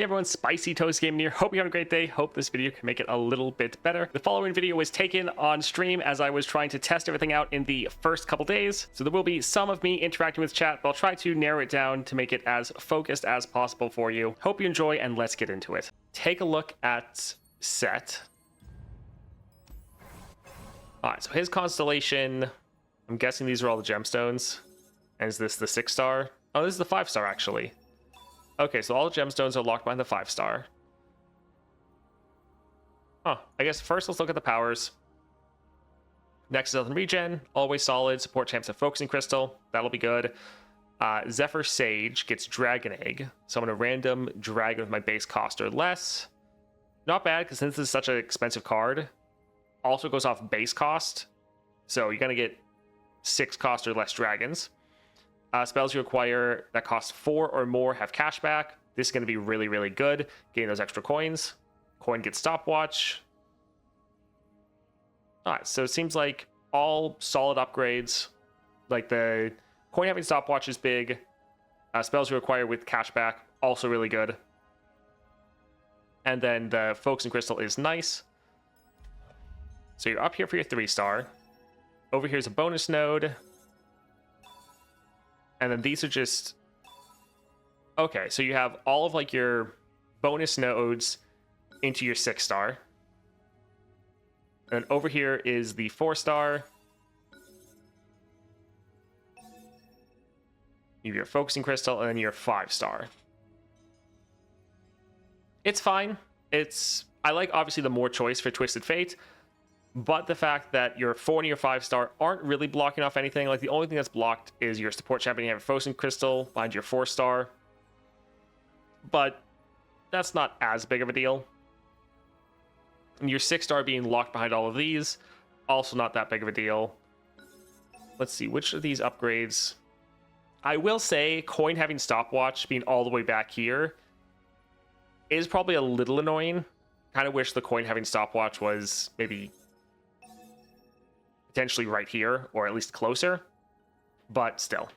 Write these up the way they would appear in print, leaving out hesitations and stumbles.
everyone, Spicy Toast Gaming here. Hope you have a great day. Hope this video can make it a little bit better. The following video was taken on stream as I was trying to test everything out in the first couple days. So there will be some of me interacting with chat, but I'll try to narrow it down to make it as focused as possible for you. Hope you enjoy, and let's get into it. Take a look at Sett. Alright, so his constellation, I'm guessing these are all the gemstones. And is this the 6-star? Oh, this is the 5-star actually. Okay, so all the gemstones are locked behind the 5-star. Huh. I guess first let's look at the powers. Next is health and regen. Always solid. Support champs of focusing crystal. That'll be good. Zephyr Sage gets Dragon Egg. So I'm going to random dragon with my base cost or less. Not bad, because since this is such an expensive card, also goes off base cost. So you're going to get 6 cost or less dragons. Spells you acquire that cost 4 or more have cashback. This is going to be really, really good. Getting those extra coins. Coin gets stopwatch. Alright, so it seems like all solid upgrades. Like the coin having stopwatch is big. Spells you acquire with cashback, also really good. And then the focusing crystal is nice. So you're up here for your 3-star. Over here's a bonus node. And then these are just... Okay, so you have all of like your bonus nodes into your 6-star. And over here is the 4-star. You have your focusing crystal and then your 5-star. It's fine. I like obviously the more choice for Twisted Fate. But the fact that your 4 and your 5-star aren't really blocking off anything. Like the only thing that's blocked is your support champion. You have a frozen crystal behind your 4-star. But that's not as big of a deal. And your 6-star being locked behind all of these, also not that big of a deal. Let's see, which of these upgrades... I will say, coin having stopwatch being all the way back here is probably a little annoying. Kind of wish the coin having stopwatch was maybe... potentially right here, or at least closer. But still,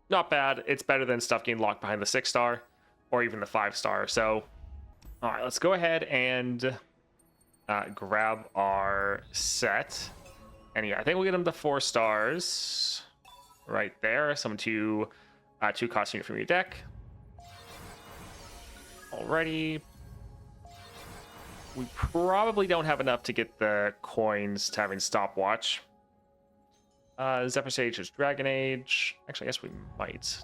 not bad. It's better than stuff getting locked behind the 6-star, or even the 5-star. So, all right, let's go ahead and grab our set. And yeah, I think we'll get them the 4 stars right there. Summon 2 cost unit from your deck. Alrighty. We probably don't have enough to get the coins to having stopwatch. Zephyr Sage is Dragon Age. Actually, I guess we might.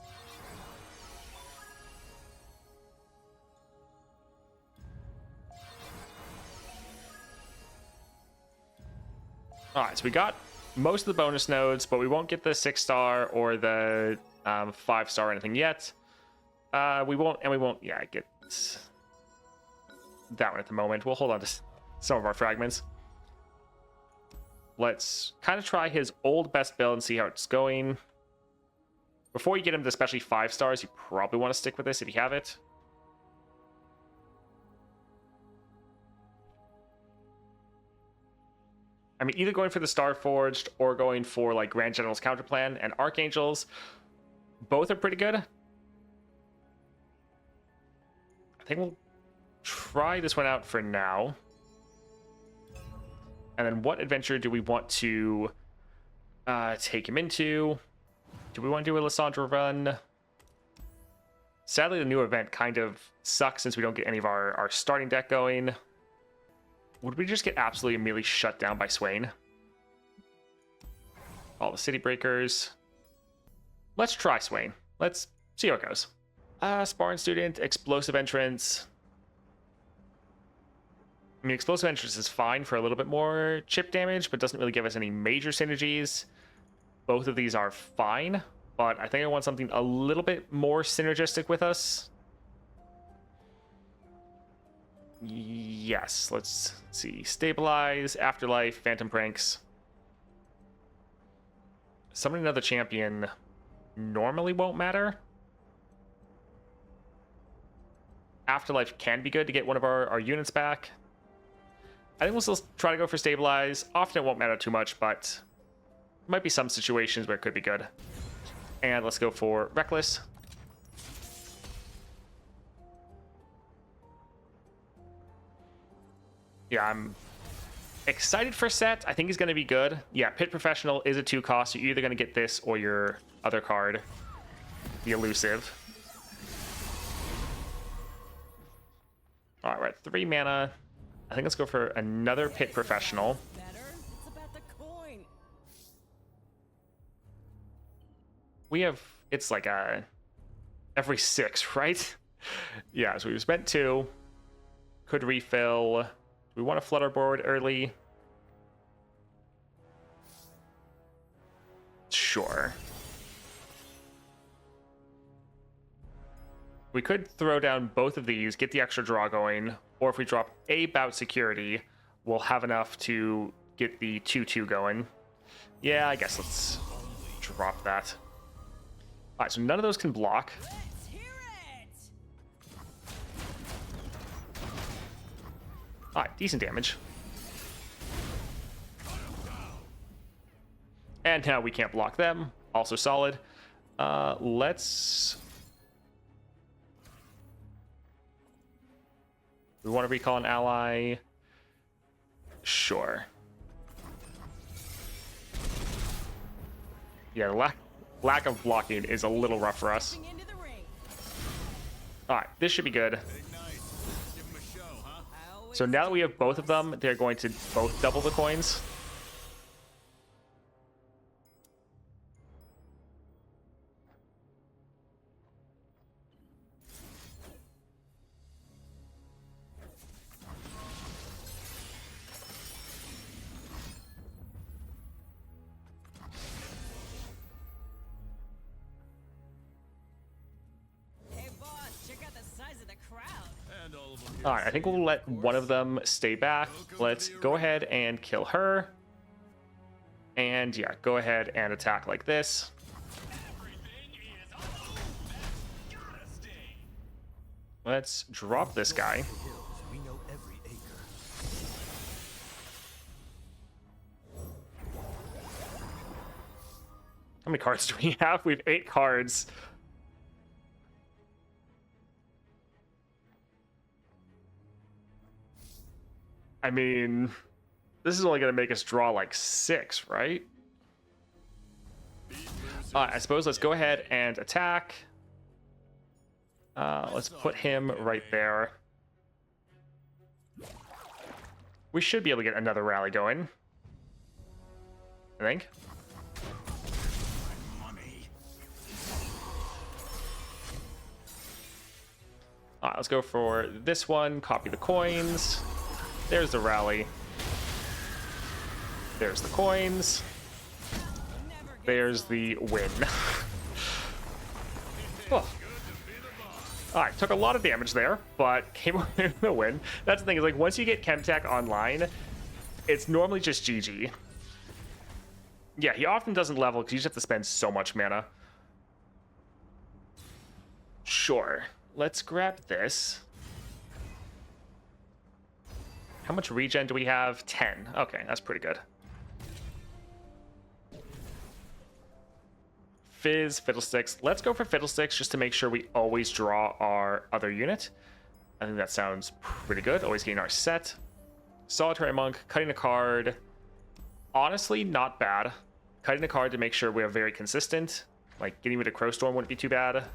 Alright, so we got most of the bonus nodes, but we won't get the 6-star or the 5-star or anything yet. We won't, yeah, get... that one at the moment. We'll hold on to some of our fragments. Let's kind of try his old best build and see how it's going. Before you get him to especially 5 stars, you probably want to stick with this if you have it. I mean, either going for the Star Forged or going for like Grand General's Counterplan and Archangels. Both are pretty good. I think we'll try this one out for now. And then what adventure do we want to take him into? Do we want to do a Lissandra run? Sadly, the new event kind of sucks since we don't get any of our starting deck going. Would we just get absolutely immediately shut down by Swain? All the City Breakers. Let's try Swain. Let's see how it goes. Sparring Student, Explosive Entrance. I mean, Explosive Entrance is fine for a little bit more chip damage, but doesn't really give us any major synergies. Both of these are fine, but I think I want something a little bit more synergistic with us. Yes, let's see. Stabilize, Afterlife, Phantom Pranks. Summoning another champion normally won't matter. Afterlife can be good to get one of our units back. I think we'll still try to go for Stabilize. Often it won't matter too much, but might be some situations where it could be good. And let's go for Reckless. Yeah, I'm excited for Sett. I think he's going to be good. Yeah, Pit Professional is a 2 cost. You're either going to get this or your other card, the Elusive. All right, we're at 3 mana. I think let's go for another Pit Professional. We have, it's like every 6, right? Yeah, so we've spent 2. Could refill. We want to flood our board early. Sure. We could throw down both of these, get the extra draw going, or if we drop a bout security, we'll have enough to get the 2/2 going. Yeah, I guess let's drop that. All right, so none of those can block. All right, decent damage. And now we can't block them. Also solid. Let's... We want to recall an ally. Sure. Yeah, the lack of blocking is a little rough for us. All right, this should be good. So now that we have both of them, they're going to both double the coins. All right, I think we'll let one of them stay back. Let's go ahead and kill her. And yeah, go ahead and attack like this. Let's drop this guy. How many cards do we have? We have 8 cards. I mean, this is only going to make us draw like 6, right? I suppose let's go ahead and attack. Let's put him right there. We should be able to get another rally going, I think. All right, let's go for this one. Copy the coins. There's the rally. There's the coins. There's the win. Oh. Alright, took a lot of damage there, but came away with a win. That's the thing, is like once you get Chemtech online, it's normally just GG. Yeah, he often doesn't level because you just have to spend so much mana. Sure. Let's grab this. How much regen do we have? 10. Okay, that's pretty good. Fizz, Fiddlesticks. Let's go for Fiddlesticks just to make sure we always draw our other unit. I think that sounds pretty good. Always getting our set. Solitary Monk, cutting a card. Honestly, not bad. Cutting a card to make sure we are very consistent. Like, getting rid of Crowstorm wouldn't be too bad.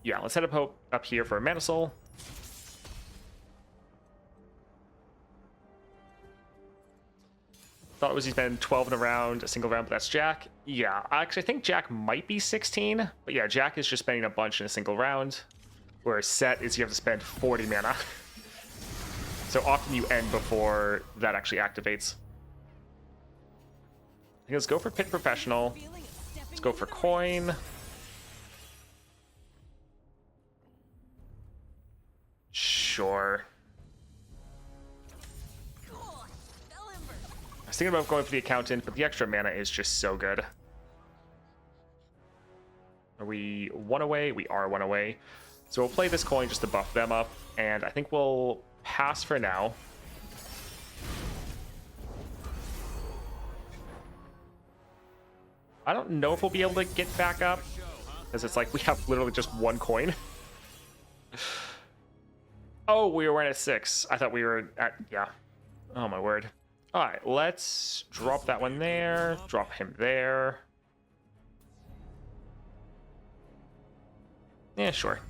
Yeah, let's head up here for a Mana Soul. Thought it was he's been 12 in a round, a single round, but that's Jack. Yeah, actually, I think Jack might be 16. But yeah, Jack is just spending a bunch in a single round. Whereas Sett is you have to spend 40 mana. So often you end before that actually activates. I think let's go for Pit Professional. Let's go for Coin. Sure. I was thinking about going for the Accountant, but the extra mana is just so good. Are we 1 away? We are 1 away. So we'll play this coin just to buff them up, and I think we'll pass for now. I don't know if we'll be able to get back up, because it's like we have literally just 1 coin. Oh, we were at 6. I thought we were at, yeah. Oh, my word. All right, let's drop that one there. Drop him there. Yeah, sure.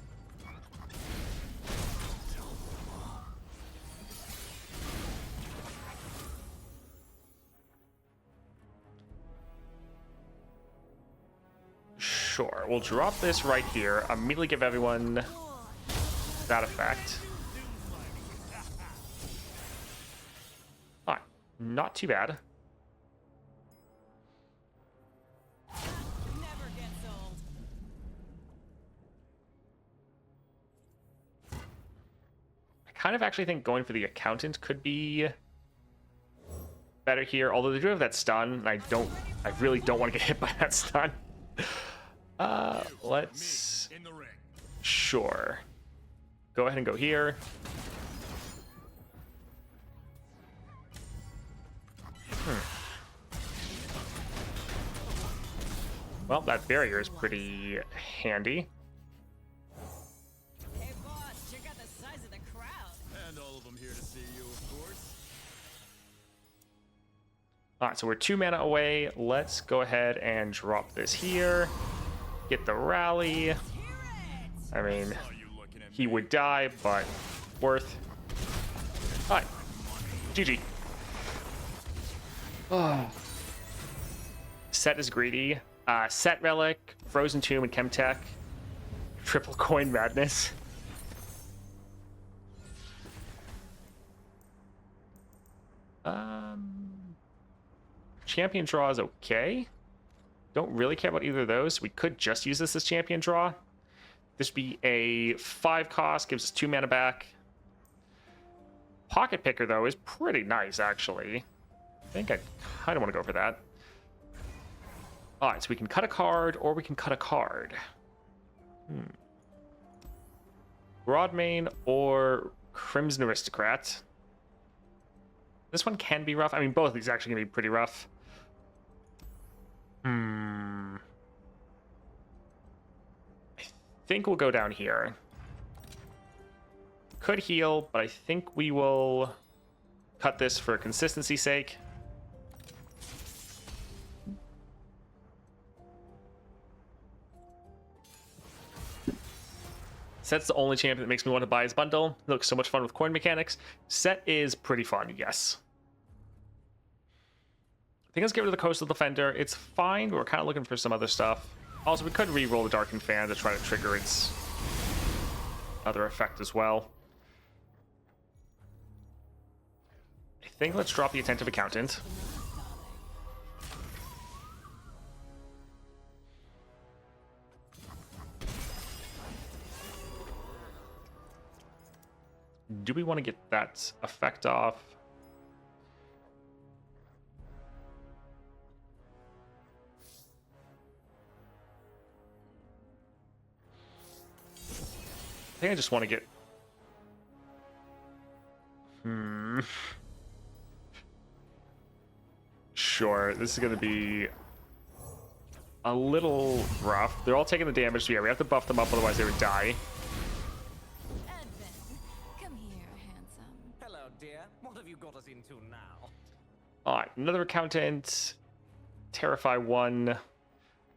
Sure, we'll drop this right here. Immediately give everyone that effect. All right, not too bad. I kind of actually think going for the accountant could be better here, although they do have that stun, and I really don't want to get hit by that stun. Let's... Sure. Go ahead and go here. Well, that barrier is pretty handy. Hey boss, check out the size of the crowd. And all of them here to see you, of course. All right, so we're 2 mana away. Let's go ahead and drop this here. Get the rally. I mean, he would die, but worth. All right, GG. Oh. Sett is greedy. Sett Relic, Frozen Tomb, and Chemtech. Triple coin madness. Champion draw is okay. Don't really care about either of those. We could just use this as champion draw. This would be a 5 cost, gives us 2 mana back. Pocket Picker, though, is pretty nice, actually. I think I kind of want to go for that. Alright, so we can cut a card, or we can cut a card. Broadmane or Crimson Aristocrat. This one can be rough. I mean, both of these are actually going to be pretty rough. I think we'll go down here. Could heal, but I think we will cut this for consistency's sake. Sett's the only champion that makes me want to buy his bundle. It looks so much fun with coin mechanics. Sett is pretty fun, yes. I think let's get rid of the Coastal Defender. It's fine, but we're kind of looking for some other stuff. Also, we could re-roll the Darkened Fan to try to trigger its other effect as well. I think let's drop the Attentive Accountant. Do we want to get that effect off? I think I just want to get... Sure, this is going to be a little rough. They're all taking the damage, so yeah, we have to buff them up, otherwise they would die. Come here, handsome. Hello, dear. What have you got us into now? Alright, another Accountant. Terrify 1.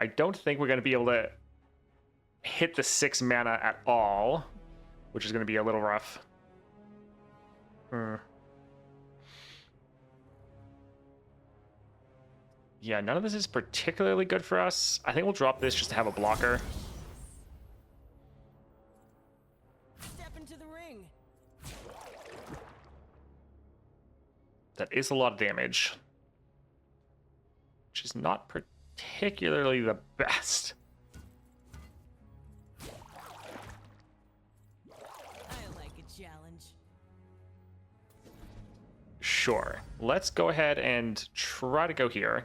I don't think we're going to be able to hit the 6 mana at all, which is going to be a little rough. Yeah, none of this is particularly good for us. I think we'll drop this just to have a blocker. Step into the ring. That is a lot of damage, which is not particularly the best. I like a challenge. Sure. Let's go ahead and try to go here.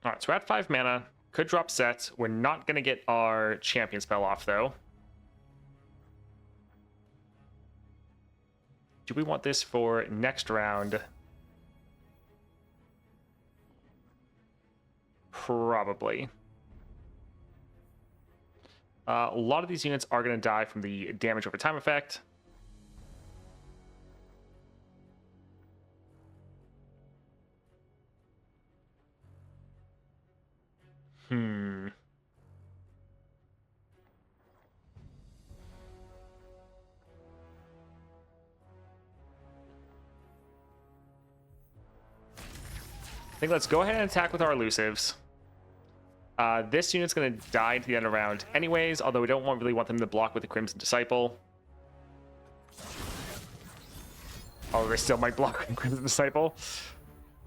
Alright, so we're at 5 mana. Could drop Sett. We're not going to get our champion spell off, though. Do we want this for next round? Probably. A lot of these units are going to die from the damage over time effect. I think let's go ahead and attack with our elusives. This unit's going to die to the end of the round anyways, although we don't really want them to block with the Crimson Disciple. Oh, they still might block with the Crimson Disciple.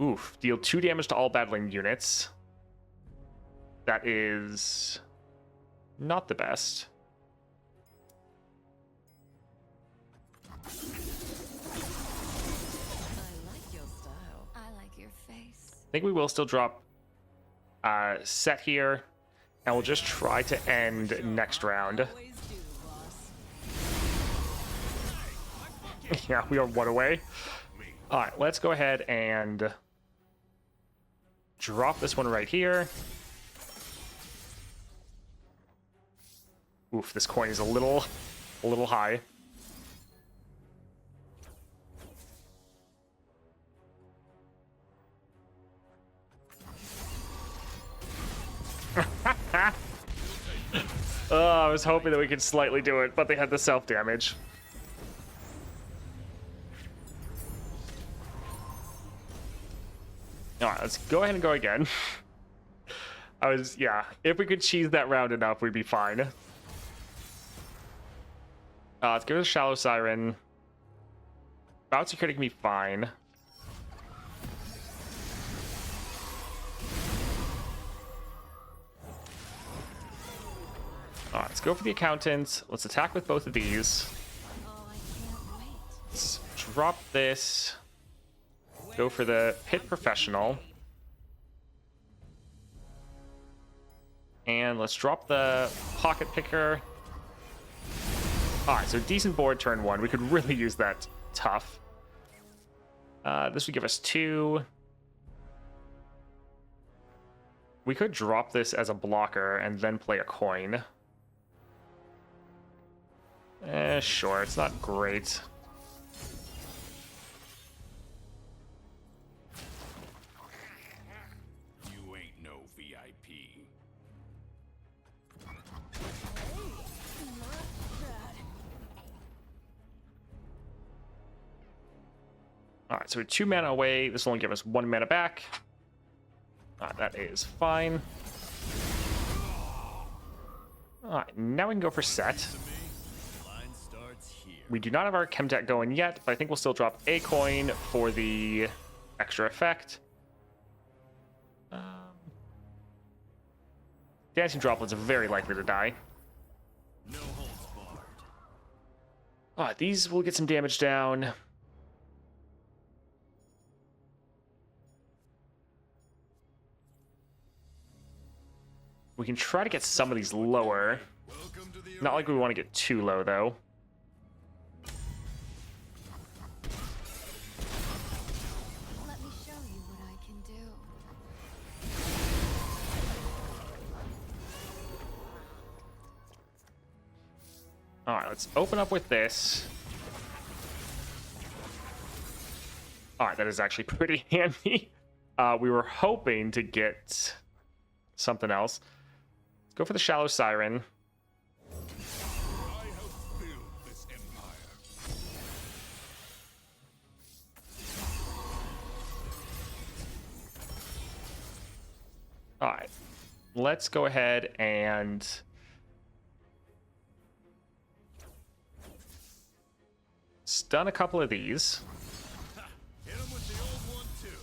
Oof. Deal 2 damage to all battling units. That is not the best. I like your style. I like your face. I think we will still drop Sett here, and we'll just try to end next round. Always do, boss. Yeah, we are 1 away. All right, let's go ahead and drop this one right here. Oof, this coin is a little high. Oh, I was hoping that we could slightly do it, but they had the self-damage. Alright, let's go ahead and go again. Yeah, if we could cheese that round enough, we'd be fine. Let's give it a Shallow Siren. Bouncy Critic can be fine. Alright, let's go for the Accountant. Let's attack with both of these. Oh, I can't wait. Let's drop this. Go for the Pit Professional. And let's drop the Pocket Picker. Alright, so decent board turn 1. We could really use that tough. This would give us 2. We could drop this as a blocker and then play a coin. Sure, it's not great. You ain't no VIP. Alright, so we're 2 mana away. This will only give us 1 mana back. That is fine. Alright, now we can go for Sett. Line starts here. We do not have our Chem deck going yet, but I think we'll still drop a coin for the extra effect. Dancing Droplets are very likely to die. No holds barred. Alright, these will get some damage down. We can try to get some of these lower. Welcome to the Not like we want to get too low, though. Let me show you what I can do. Alright, let's open up with this. Alright, that is actually pretty handy. We were hoping to get something else. Let's go for the Shallow Siren. I helped build this empire. Alright, let's go ahead and stun a couple of these. Hit him with the old one too.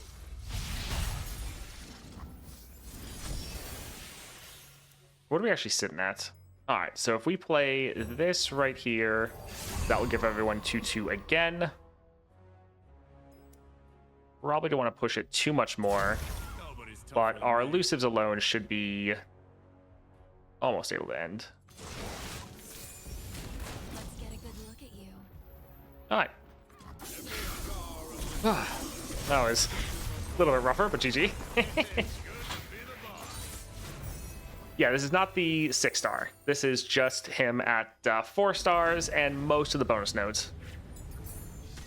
What are we actually sitting at? Alright, so if we play this right here, that will give everyone 2-2 again. Probably don't want to push it too much more, Nobody's tougher but than our me. elusives alone should be almost able to end. Let's get a good look at you. Alright. That was a little bit rougher, but GG. Yeah, this is not the 6-star. This is just him at 4 stars and most of the bonus nodes.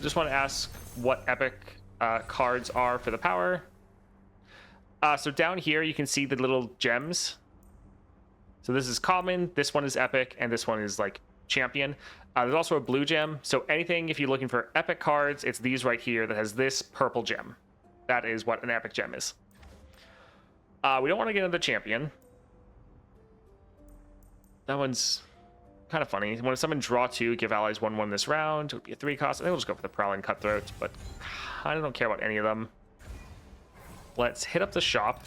Just want to ask what epic cards are for the power. So down here, you can see the little gems. So this is common, this one is epic, and this one is like champion. There's also a blue gem. So anything, if you're looking for epic cards, it's these right here that has this purple gem. That is what an epic gem is. We don't want to get into the champion. That one's kind of funny. When someone draw 2, give allies 1/1 this round. It would be a 3 cost. I think we'll just go for the Prowling Cutthroat, but I don't care about any of them. Let's hit up the shop.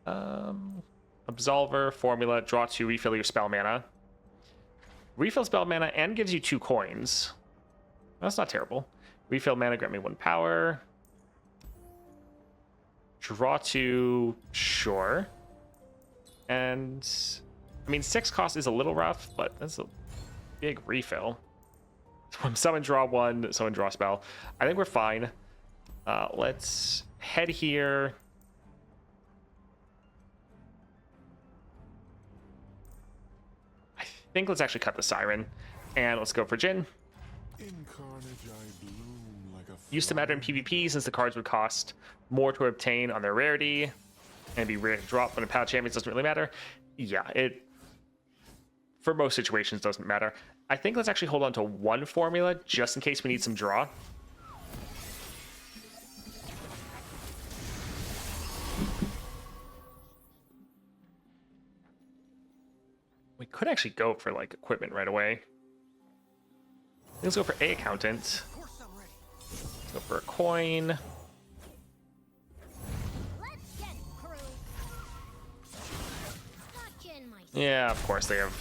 Absolver, Formula, draw 2, refill your spell mana. Refill spell mana and gives you 2 coins. That's not terrible. Refill mana, grant me 1 power. Draw 2, sure. And I mean, 6 cost is a little rough, but that's a big refill. Someone draw 1, someone draw spell. I think we're fine. Let's head here. I think let's actually cut the Siren. And let's go for Jhin. In carnage I bloom like a Used to matter in PvP since the cards would cost more to obtain on their rarity and be rare to drop when a pal champions doesn't really matter. Yeah, it for most situations doesn't matter. I think let's actually hold on to 1 formula just in case we need some draw. We could actually go for like equipment right away. Let's go for a accountant. Let's go for a coin. Let's get it, crew. Not Jhin, my Yeah, of course they have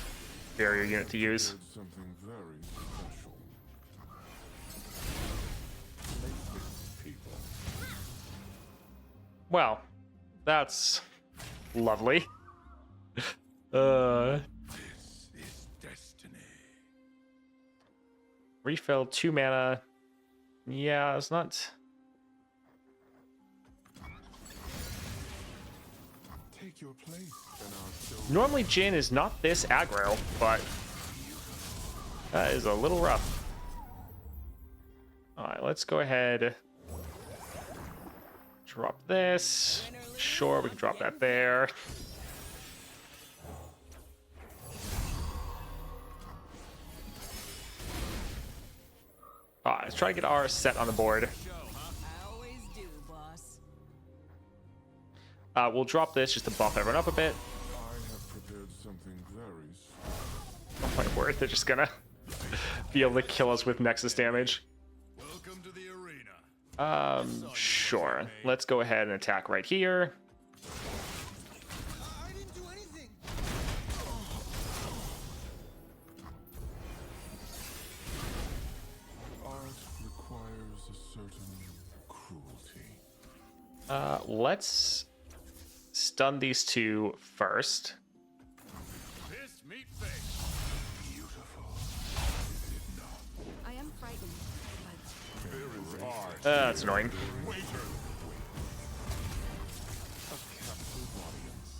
barrier unit to use. did something very special. People. Well, that's lovely. This is destiny. Refill 2 mana. Yeah, it's not. Take your place in our show. Normally Jhin is not this aggro, but that is a little rough. Alright, let's go ahead. Drop this. Sure, we can drop that there. Alright, let's try to get our set on the board. I always do, boss. We'll drop this just to buff everyone up a bit. I have prepared something very special. Oh my word, they're just gonna be able to kill us with Nexus damage. Welcome to the arena. Sure. Let's go ahead and attack right here. I didn't do anything. Art requires a certain cruelty. Let's stun these 2 first. This meat face. Beautiful. Is it not? I am frightened, but There is art. That's annoying. Waiter. A captive audience.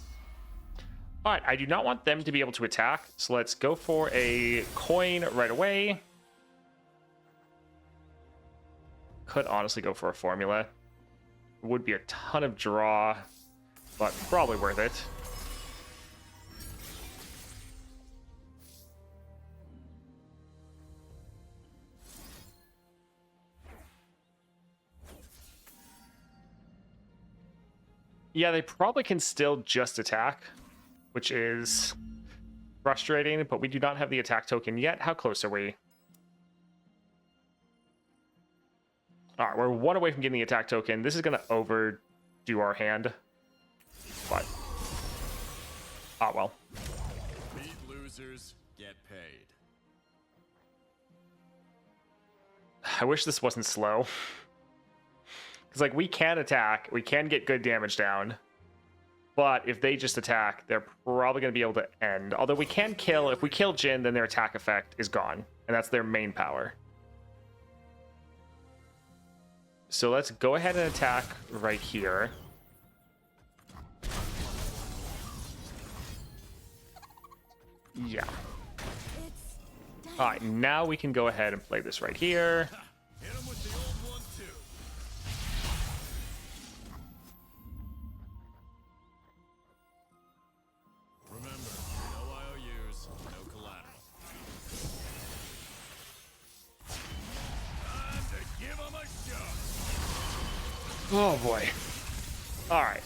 Alright, I do not want them to be able to attack, so let's go for a coin right away. Could honestly go for a formula. Would be a ton of draw, but probably worth it. Yeah, they probably can still just attack, which is frustrating, but we do not have the attack token yet. How close are we? All right, we're 1 away from getting the attack token. This is going to overdo our hand, but well. Beat losers, get paid. I wish this wasn't slow. Because, like, we can attack. We can get good damage down. But if they just attack, they're probably going to be able to end. Although we can kill. If we kill Jhin, then their attack effect is gone. And that's their main power. So let's go ahead and attack right here. Yeah. All right, now we can go ahead and play this right here. Hit him with the old one, too. Remember, no IOUs, no collateral. Time to give him a shot. Oh boy. All right.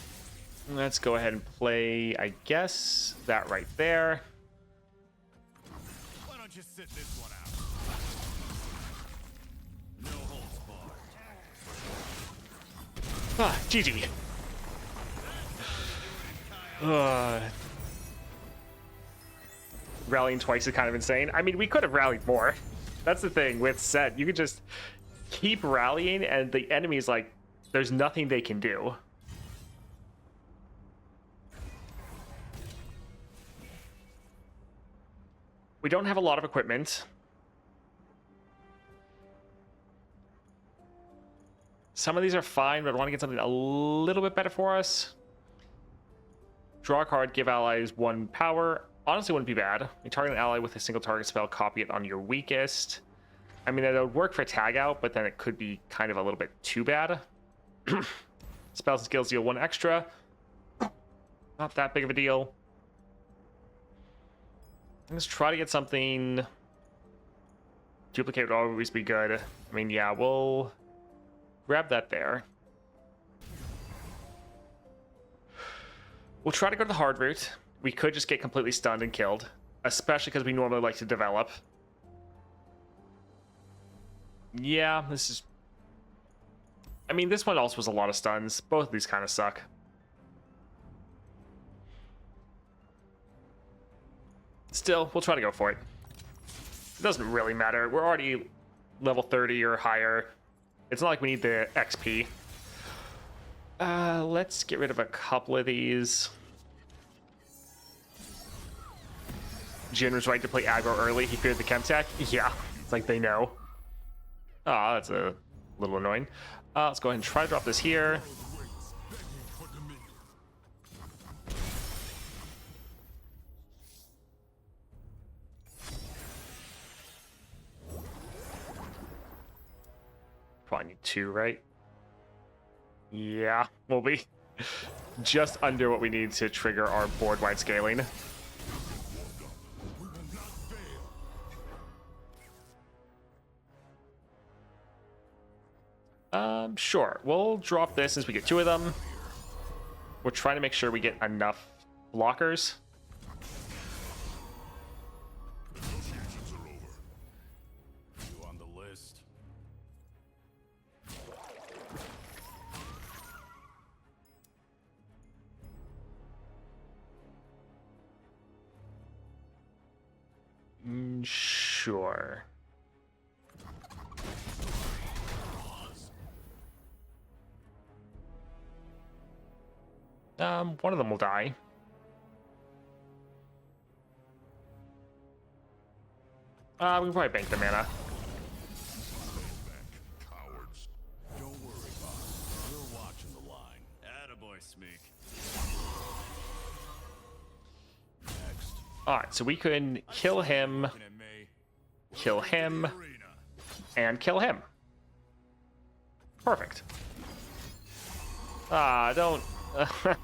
Let's go ahead and play, I guess, that right there. Why don't you sit this one out? No holds barred. Ah, GG. Rallying twice is kind of insane. I mean, we could have rallied more. That's the thing with Sett. You could just keep rallying, and the enemy's like, there's nothing they can do. We don't have a lot of equipment. Some of these are fine, but I want to get something a little bit better for us. Draw a card, give allies 1 power. Honestly, wouldn't be bad. You target an ally with a single target spell, copy it on your weakest. I mean, that would work for tag out, but then it could be kind of a little bit too bad. Spells and skills deal 1 extra. Not that big of a deal. Let's try to get something. Duplicate would always be good. I mean, yeah, we'll grab that there. We'll try to go to the hard route. We could just get completely stunned and killed, especially because we normally like to develop. Yeah, this is... I mean, this one also was a lot of stuns. Both of these kind of suck. Still, we'll try to go for it. It doesn't really matter. We're already level 30 or higher. It's not like we need the XP. Let's get rid of a couple of these. Jin was right to play aggro early. He feared the Chemtech. Yeah, it's like they know. Ah, that's a little annoying. Let's go ahead and try to drop this here. Probably need 2, right? Yeah, we'll be just under what we need to trigger our board-wide scaling. Sure. We'll drop this since we get 2 of them. We're trying to make sure we get enough blockers. Negotiations are over. You on the list? Sure. One of them will die. We can probably bank the mana. Cowards. Don't worry, boss. We're watching the line. Attaboy, Smeek. Next. Alright, so we can kill him, Looking at me. kill him, Arena. and kill him. Perfect. Don't...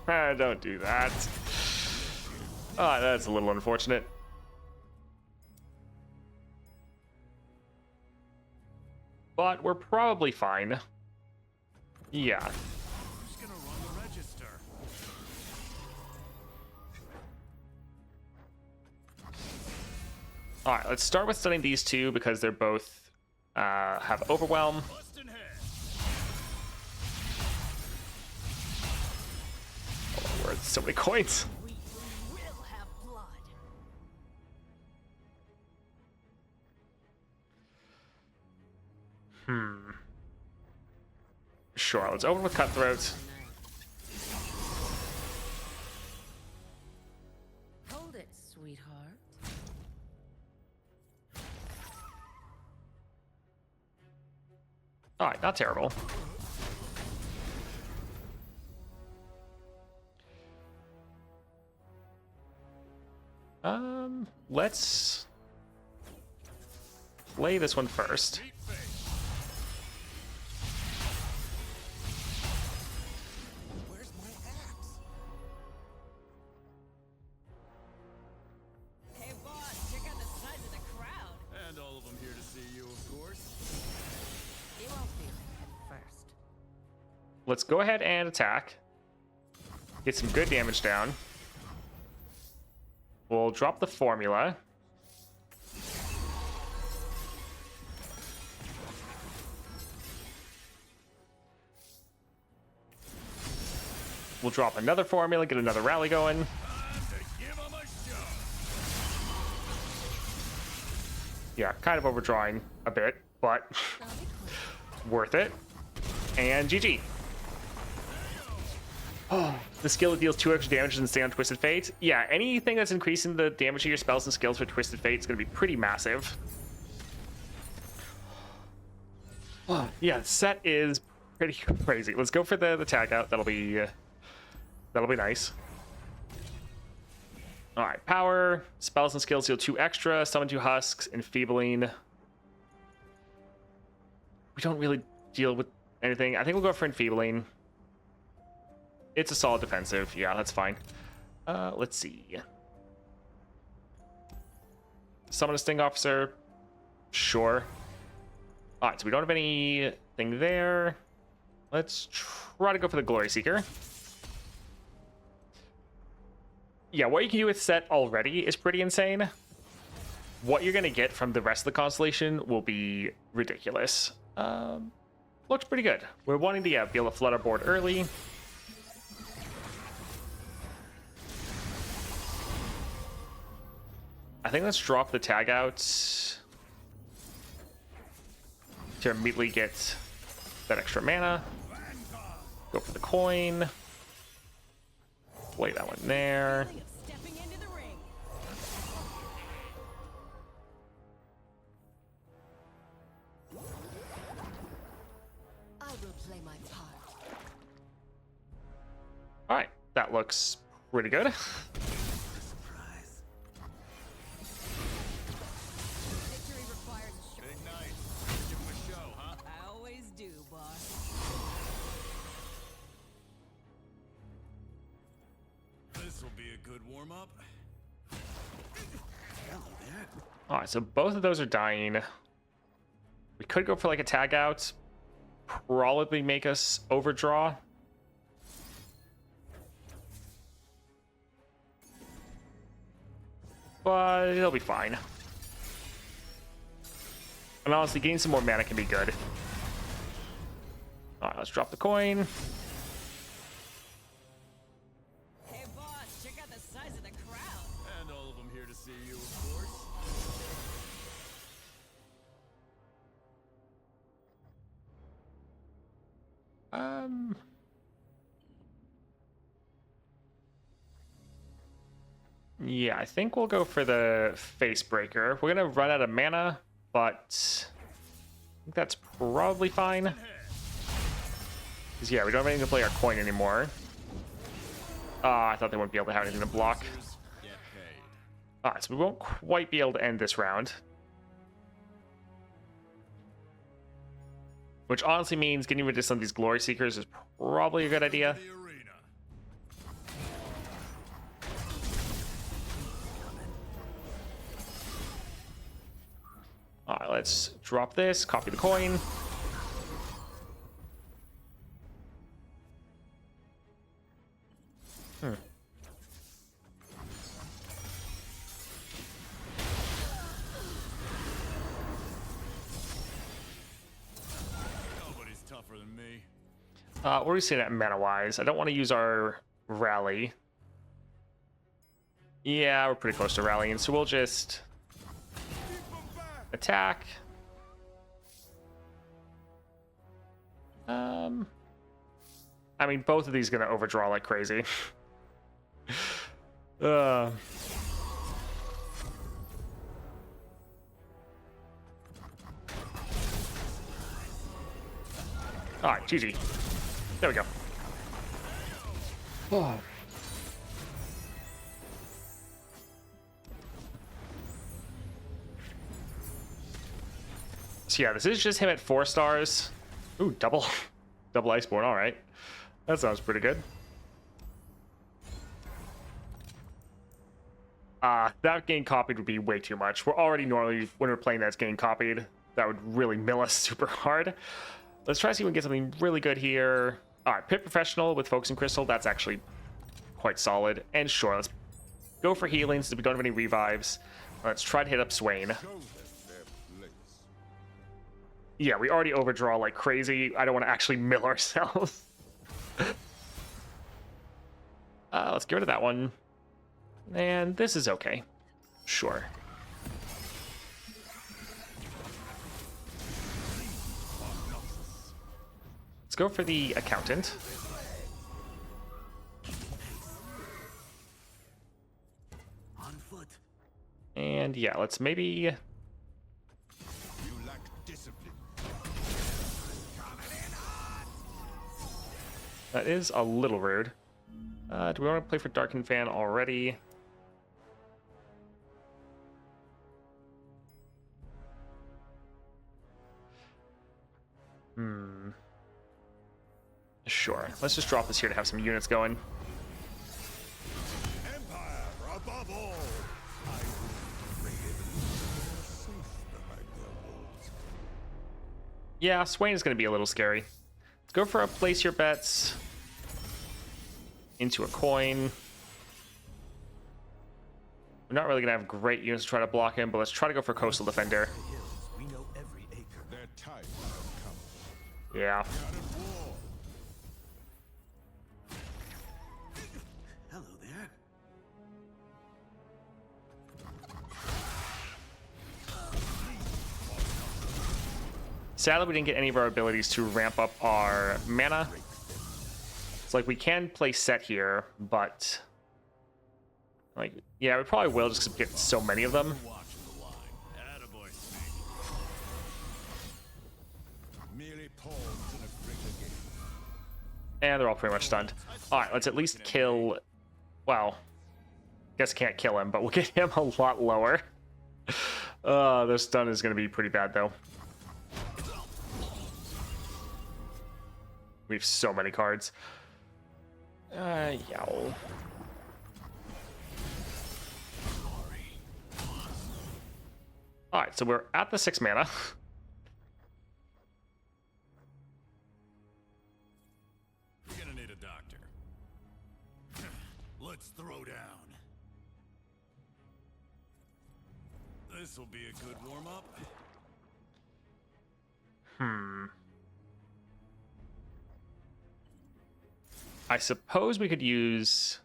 don't do that. That's a little unfortunate. But we're probably fine. Yeah. Who's gonna run the register? Alright, let's start with stunning these 2 because they're both have overwhelm. Bustin' head. Oh, we're at so many coins. We will have blood. Sure, let's open with Cutthroat. Hold it, sweetheart. Alright, not terrible. let's play this one first. Meet fate. Where's my axe? Hey, boss, check out the size of the crowd. And all of them here to see you, of course. You won't feel it at first. Let's go ahead and attack. Get some good damage down. We'll drop the formula. We'll drop another formula, get another rally going. Time to give 'em a show. Yeah, kind of overdrawing a bit, but I'll be quick. worth it. And GG. Oh, the skill that deals 2 extra damage and stay on Twisted Fate. Yeah, anything that's increasing the damage of your spells and skills for Twisted Fate is going to be pretty massive. Oh, yeah, Sett is pretty crazy. Let's go for the tag out. That'll be nice. All right, power, spells and skills deal 2 extra, summon 2 husks, enfeebling. We don't really deal with anything. I think we'll go for enfeebling. It's a solid defensive. Yeah, that's fine. Let's see. Summon a sting officer. Sure. All right, so we don't have anything there. Let's try to go for the Glory Seeker. Yeah, what you can do with Sett already is pretty insane. What you're going to get from the rest of the constellation will be ridiculous. Looks pretty good. We're wanting to be able to flood our board early. I think let's drop the tag out to immediately get that extra mana. Go for the coin. Play that one there. Feeling of stepping into the ring. I will play my part. All right, that looks pretty good. Surprise. Victory requires a show. Big night. Give 'em a show, huh? I always do, boss. This'll be a good warm-up. Hello there. All right, so both of those are dying. We could go for like a tag out. Probably make us overdraw. But it'll be fine. And honestly, getting some more mana can be good. All right, let's drop the coin. Hey, boss, check out the size of the crowd. And all of them here to see you, of course. Yeah, I think we'll go for the Face Breaker. We're gonna run out of mana, but I think that's probably fine. Because yeah, we don't have anything to play our coin anymore. I thought they wouldn't be able to have anything to block. Get paid. Alright, so we won't quite be able to end this round. Which honestly means getting rid of some of these Glory Seekers is probably a good idea. The arena. Alright, let's drop this, copy the coin. Nobody's tougher than me. What are we saying at mana-wise? I don't want to use our rally. Yeah, we're pretty close to rallying, so we'll just attack. I mean, both of these are going to overdraw like crazy. uh... Alright, GG. There we go. Oh. So yeah, this is just him at 4 stars. Ooh, double Iceborne. All right, that sounds pretty good. That getting copied would be way too much. We're already normally, when we're playing that's getting copied, that would really mill us super hard. Let's try to see if we can get something really good here. All right, Pit Professional with Focusing Crystal. That's actually quite solid. And sure, let's go for healing since we don't have any revives. Let's try to hit up Swain. Yeah, we already overdraw like crazy. I don't want to actually mill ourselves. Let's get rid of that one. And this is okay. Sure. Let's go for the Accountant. On foot. And yeah, let's maybe... You lack discipline. That is a little rude. Do we want to play for Darkened Fan already? Sure. Let's just drop this here to have some units going. Empire above all. I will pray it safe behind their walls. Yeah, Swain is going to be a little scary. Let's go for a place your bets into a coin. We're not really going to have great units to try to block him, but let's try to go for Coastal Defender. We know every acre. Their time will come. Yeah. Not at war. Hello there. Sadly, we didn't get any of our abilities to ramp up our mana. It's like we can play Sett here, but like, yeah, we probably will just 'cause we get so many of them. Watching the line. Attaboy, Snake. Merely pawns in a rigged game. And they're all pretty much stunned. All right, let's at least kill. Well, guess can't kill him, but we'll get him a lot lower. The stun is going to be pretty bad though. We have so many cards. Yeah. All right, so we're at the 6 mana. You're gonna need a doctor. Let's throw down. This'll be a good warm-up. I suppose we could use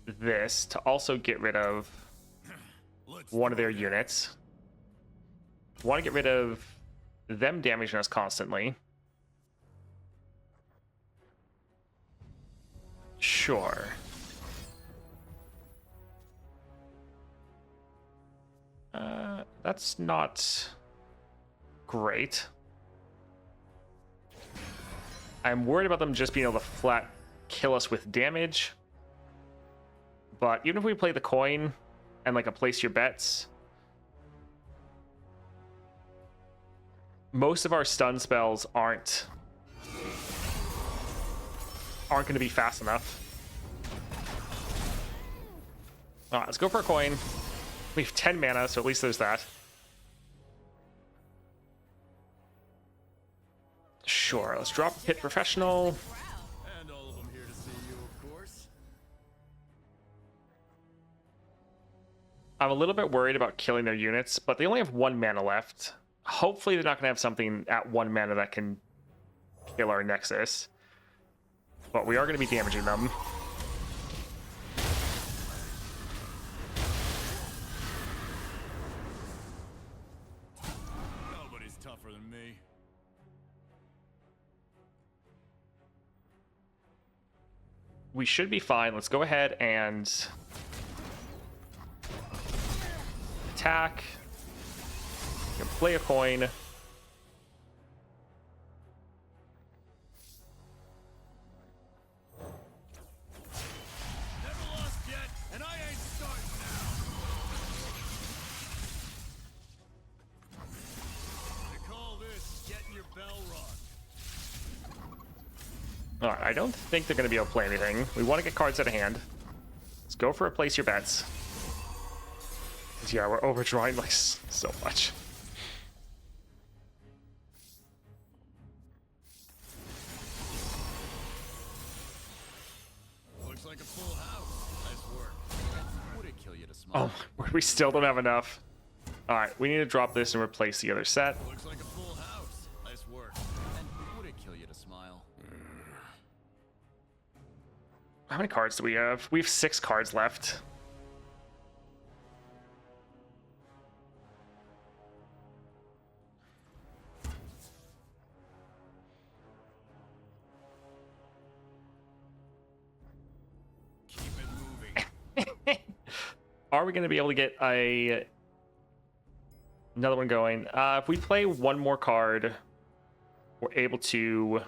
this to also get rid of Let's one of throw their down. units. Want to get rid of them damaging us constantly. Sure. That's not great. I'm worried about them just being able to flat kill us with damage. But even if we play the coin and like a place your bets, most of our stun spells aren't going to be fast enough. All right, let's go for a coin. We have 10 mana, so at least there's that. Sure, let's drop Pit Professional. And all of them here to see you, of course. I'm a little bit worried about killing their units, but they only have 1 mana left. Hopefully they're not going to have something at 1 mana that can kill our Nexus. But we are going to be damaging them. Nobody's tougher than me. We should be fine. Let's go ahead and attack. You can play a coin. Never lost yet, and I ain't starting now. All right, I don't think they're going to be able to play anything. We want to get cards out of hand. Let's go for a place your bets. 'Cause, yeah, we're overdrawing like so much. Looks like a full house. Nice work. Would it kill you to smile? Oh, we still don't have enough. All right, we need to drop this and replace the other set. Looks like a full house. Nice work. And would it kill you to smile? How many cards do we have? We have 6 cards left. Keep it moving. Are we going to be able to get another one going? If we play one more card, we're able to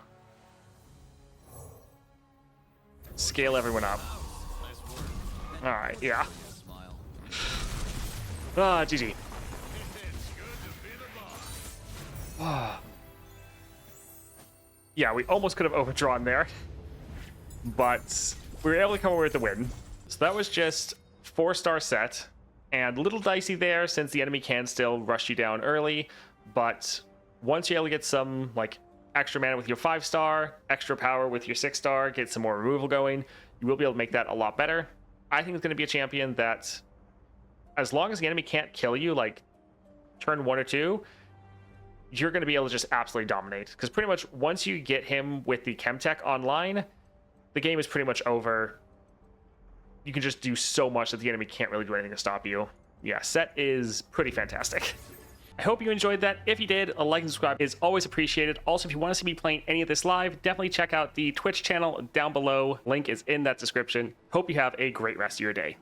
scale everyone up. Nice work. All right, yeah. Smile. Ah, GG. It's good to be the boss. Yeah, we almost could have overdrawn there, but we were able to come away with the win. So that was just 4-star set, and a little dicey there since the enemy can still rush you down early, but once you're able to get some like extra mana with your 5-star, extra power with your 6-star, get some more removal going, you will be able to make that a lot better. I think it's going to be a champion that, as long as the enemy can't kill you like turn 1 or 2, you're going to be able to just absolutely dominate. Because pretty much once you get him with the Chemtech online, the game is pretty much over. You can just do so much that the enemy can't really do anything to stop you. Yeah, Sett is pretty fantastic. I hope you enjoyed that. If you did, a like and subscribe is always appreciated. Also, if you want to see me playing any of this live, definitely check out the Twitch channel down below. Link is in that description. Hope you have a great rest of your day.